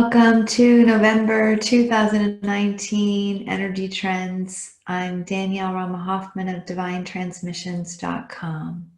Welcome to November 2019 Energy Trends. I'm Danielle Rama Hoffman of DivineTransmissions.com.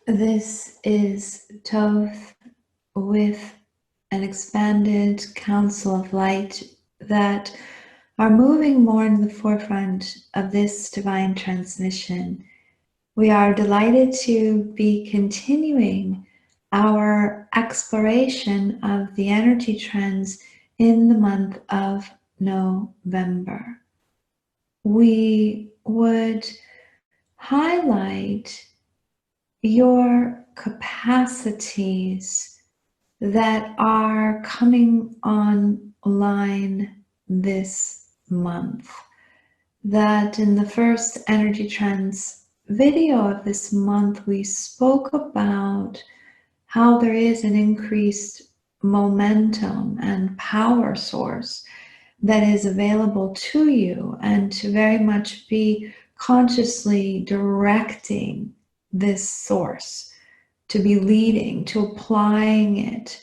This is Toth with an expanded council of light that are moving more in the forefront of this divine transmission. We are delighted to be continuing our exploration of the energy trends in the month of November. We would highlight your capacities that are coming online this month. That in the first energy trends video of this month, we spoke about how there is an increased momentum and power source that is available to you, and to very much be consciously directing this source, to be leading, to applying it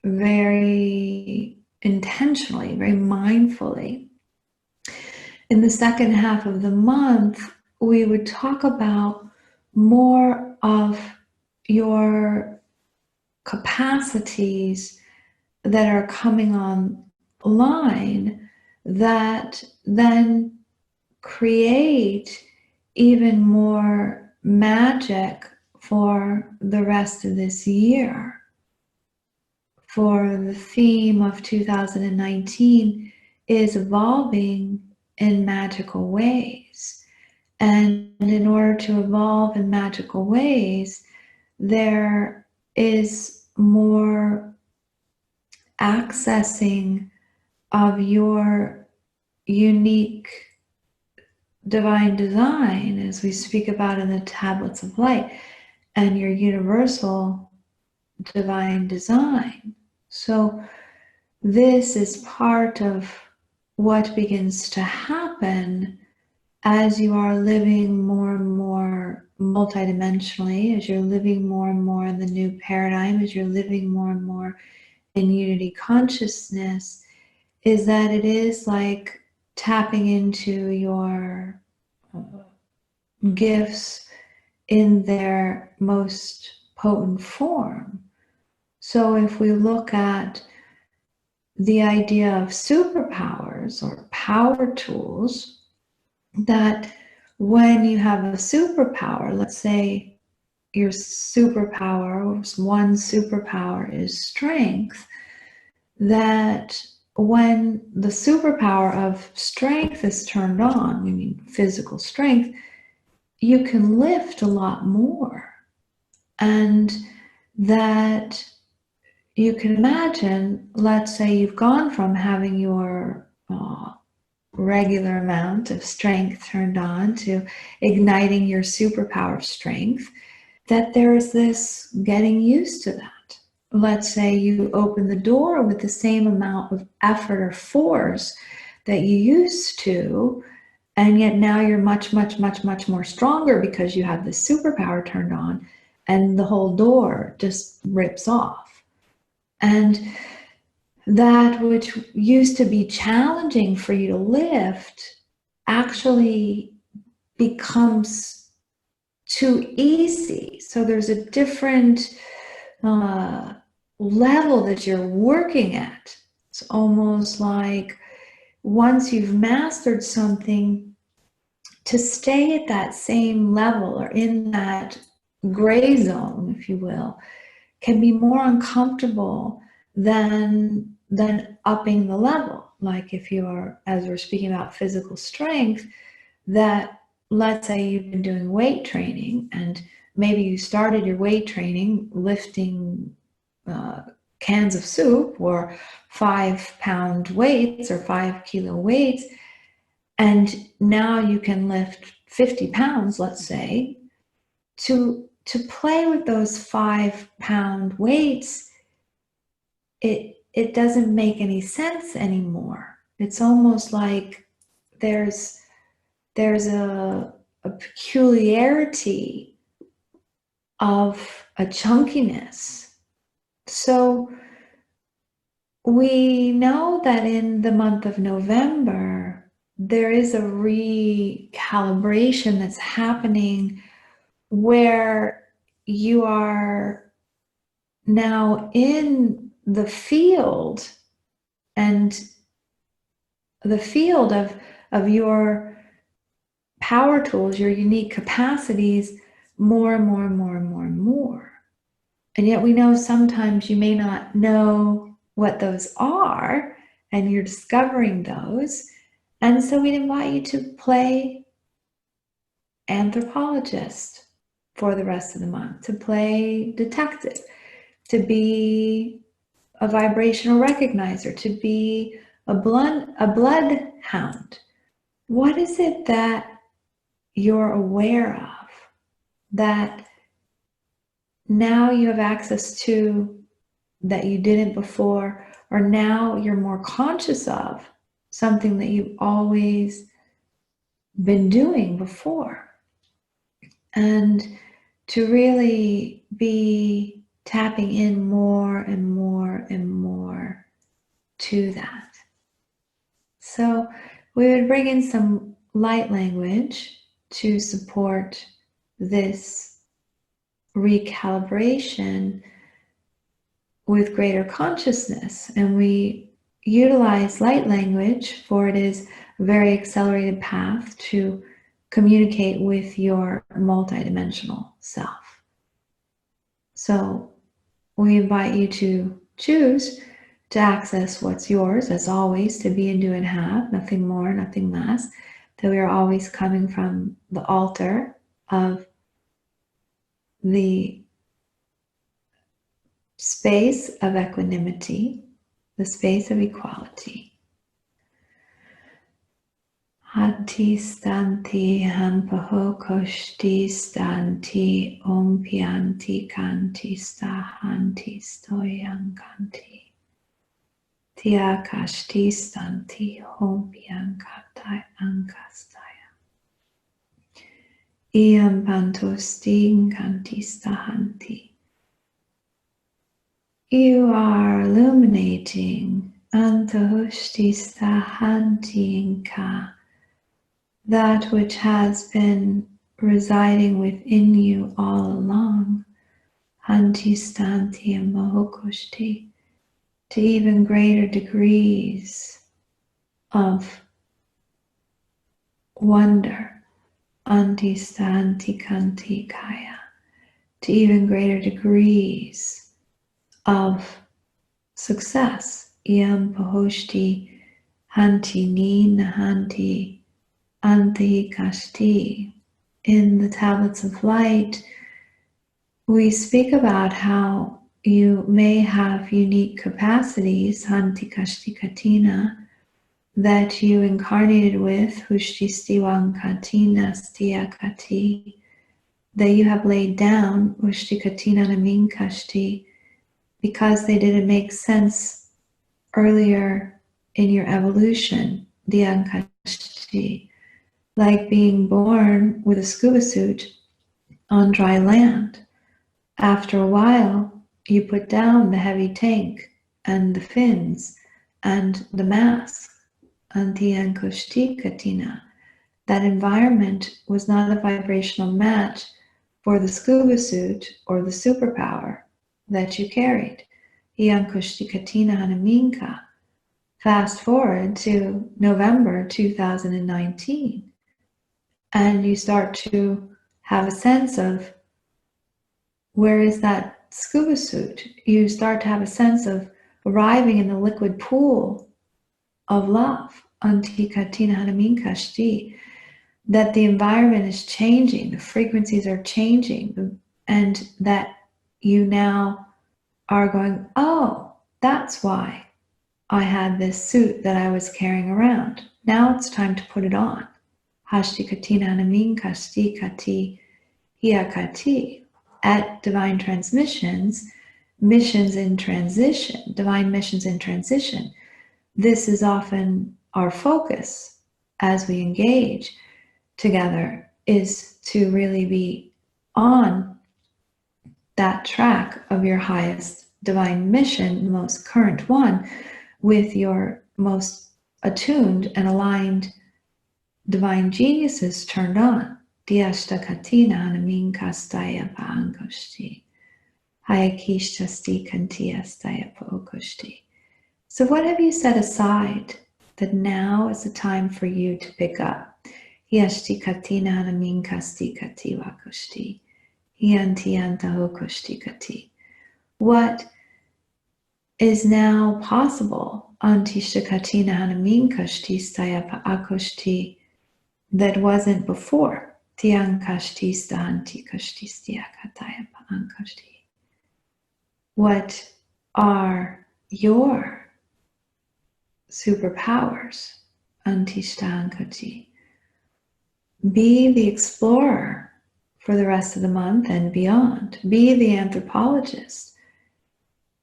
very intentionally, very mindfully. In the second half of the month, we would talk about more of your capacities that are coming online that then create even more magic for the rest of this year. For the theme of 2019 is evolving in magical ways. And in order to evolve in magical ways, there is more accessing of your unique divine design, as we speak about in the tablets of light, and your universal divine design. So this is part of what begins to happen as you are living more and more multidimensionally, as you're living more and more in the new paradigm, as you're living more and more in unity consciousness, is that it is like tapping into your gifts in their most potent form. So if we look at the idea of superpowers or power tools, that when you have a superpower, let's say your superpower, one superpower is strength, that when the superpower of strength is turned on, we mean physical strength, you can lift a lot more. And that you can imagine, let's say you've gone from having your regular amount of strength turned on to igniting your superpower of strength, that there's this getting used to that. Let's say you open the door with the same amount of effort or force that you used to, and yet now you're much, much, much, much more stronger because you have this superpower turned on, and the whole door just rips off. And that which used to be challenging for you to lift actually becomes too easy. So there's a different level that you're working at. It's almost like once you've mastered something, to stay at that same level or in that gray zone, if you will, can be more uncomfortable than upping the level. Like if you're, as we're speaking about physical strength, that let's say you've been doing weight training, and maybe you started your weight training lifting cans of soup or 5-pound weights or 5-kilo weights, and now you can lift 50 pounds, let's say. To play with those 5-pound weights, it doesn't make any sense anymore. It's almost like there's a peculiarity of a chunkiness So we know that in the month of November, there is a recalibration that's happening where you are now in the field, and the field of your power tools, your unique capacities, more and more and more and more and more. And yet we know sometimes you may not know what those are, and you're discovering those. And so we'd invite you to play anthropologist for the rest of the month, to play detective, to be a vibrational recognizer, to be a bloodhound. What is it that you're aware of that now you have access to that you didn't before, or now you're more conscious of something that you've always been doing before? And to really be tapping in more and more and more to that. So we would bring in some light language to support this recalibration with greater consciousness. And we utilize light language, for it is a very accelerated path to communicate with your multidimensional self. So we invite you to choose to access what's yours, as always, to be and do and have, nothing more, nothing less, that we are always coming from the altar of the space of equanimity, the space of equality. Hati stanti hanpaho koshti stanti ompianti kanti stahanti stoyankanti. Tia kashti stanti ompiankatai ankastaya. Iam pantosti kanti stahanti. You are illuminating antahushti stahanti inka, that which has been residing within you all along, hanti stanti and mohokushti, to even greater degrees of wonder, anti stanti kanti kaya, to even greater degrees of success, iam pahoshti, hanti nina hanti Antihikashti. In the tablets of light, we speak about how you may have unique capacities, Hantikashti Katina, that you incarnated with, Hushtistiwang Katina Stia Kati, that you have laid down, Ushti Katina Namin Kashti, because they didn't make sense earlier in your evolution, Diankashti. Like being born with a scuba suit on dry land. After a while, you put down the heavy tank and the fins and the mask. Antiyankushti Katina. That environment was not a vibrational match for the scuba suit or the superpower that you carried. Yankushti Katina Hanaminka. Fast forward to November 2019. And you start to have a sense of, where is that scuba suit? You start to have a sense of arriving in the liquid pool of love, Antikatina Hanamin Kashti, that the environment is changing, the frequencies are changing, and that you now are going, oh, that's why I had this suit that I was carrying around. Now it's time to put it on. Hashti Katina Hanamin Kashti Kati Hiakati. At Divine Transmissions, missions in transition, divine missions in transition, this is often our focus as we engage together, is to really be on that track of your highest divine mission, the most current one, with your most attuned and aligned divine geniuses turned on. Diashtakatina anamin kastaya paankoshti. Hayakishtasti kantia staya paokoshti. So what have you set aside that now is the time for you to pick up? Yashti katina anamin kasti kati wakoshti. Yanti antahokoshti kati. What is now possible antishakatina hanamin kashti staya akoshti that wasn't before. Tian kashti stahanti kashti stiakataya ankashti. What are your superpowers? Antishtahankati. Be the explorer for the rest of the month and beyond. Be the anthropologist.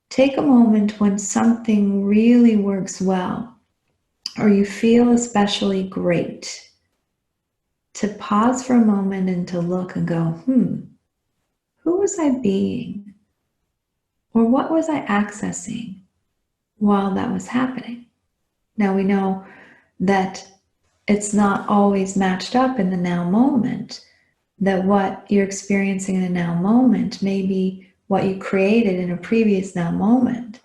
Take a moment when something really works well or you feel especially great to pause for a moment and to look and go, who was I being? Or what was I accessing while that was happening? Now we know that it's not always matched up in the now moment, that what you're experiencing in the now moment may be what you created in a previous now moment.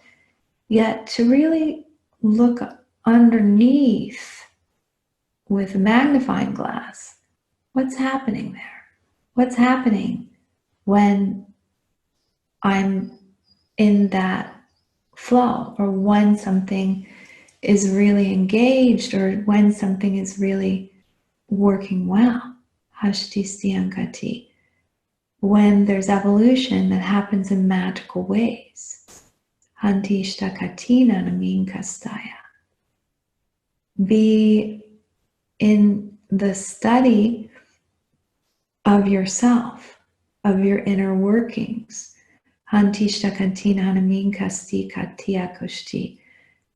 Yet to really look underneath with a magnifying glass, what's happening there? What's happening when I'm in that flow, or when something is really engaged, or when something is really working well? Hashti stiankati. When there's evolution that happens in magical ways. Hanti shtakatina namin kastaya. Be in the study of yourself, of your inner workings. Hanti shtakatina namin kasti katia kushti.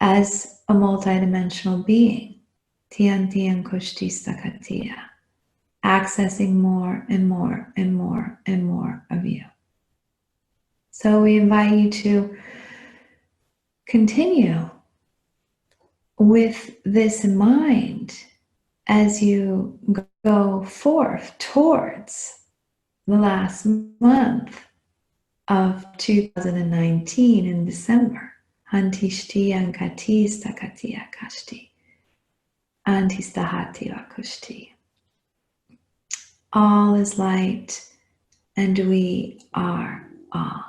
As a multidimensional being. Tian tian kushti stakatia. Accessing more and more and more and more of you. So we invite you to continue with this in mind as you go forth towards the last month of 2019 in December. Antishti ankati stakati akashti. Antistahati akushti. All is light, and we are all.